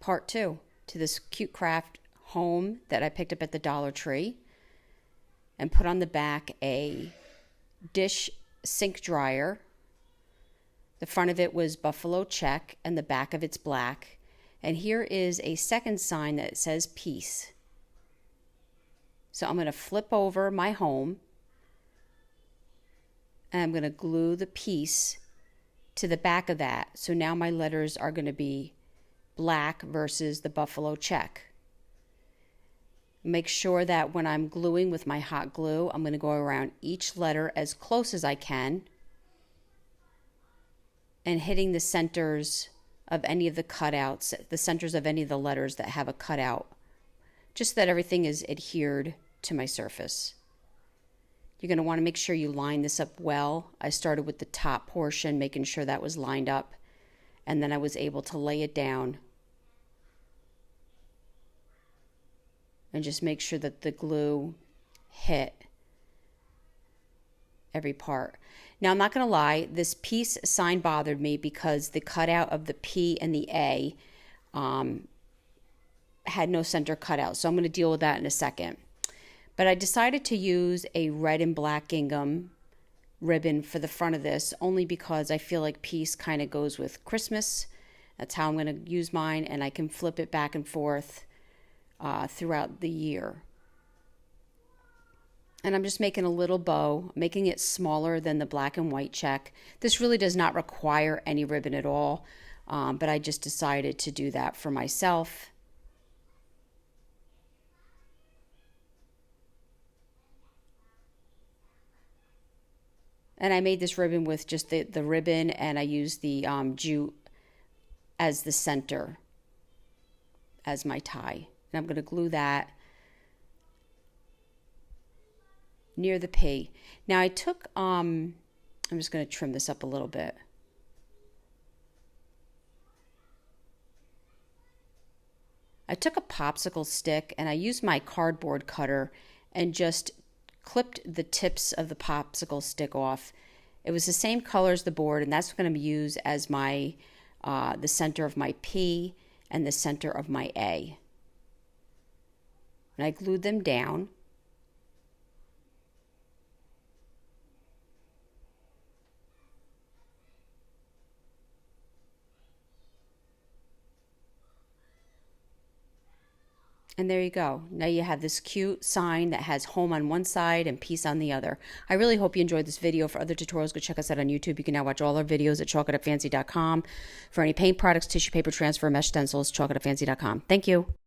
part 2 to this cute craft home that I picked up at the Dollar Tree, and put on the back a dish sink dryer. The front of it was buffalo check and the back of it's black. And here is a second sign that says peace. So I'm going to flip over my home and I'm going to glue the peace to the back of that. So now my letters are going to be black versus the buffalo check. Make sure that when I'm gluing with my hot glue, I'm going to go around each letter as close as I can and hitting the centers of any of the cutouts, the centers of any of the letters that have a cutout, just so that everything is adhered to my surface. You're going to want to make sure you line this up well. I started with the top portion, making sure that was lined up, and then I was able to lay it down and just make sure that the glue hit every part. Now, I'm not going to lie, this peace sign bothered me because the cutout of the P and the A had no center cutout. So I'm going to deal with that in a second. But I decided to use a red and black gingham ribbon for the front of this only because I feel like peace kind of goes with Christmas. That's how I'm going to use mine, and I can flip it back and forth throughout the year. And I'm just making a little bow, making it smaller than the black and white check. This really does not require any ribbon at all, but I just decided to do that for myself. And I made this ribbon with just the ribbon, and I used the jute as the center as my tie. And I'm going to glue that near the P. Now I took, I'm just going to trim this up a little bit. I took a popsicle stick and I used my cardboard cutter and just clipped the tips of the popsicle stick off. It was the same color as the board, and that's what I'm going to use as my, the center of my P and the center of my A. And I glued them down. And there you go. Now you have this cute sign that has home on one side and peace on the other. I really hope you enjoyed this video. For other tutorials, go check us out on YouTube. You can now watch all our videos at chalkitupfancy.com. For any paint products, tissue paper transfer, mesh stencils, chalkitupfancy.com. Thank you.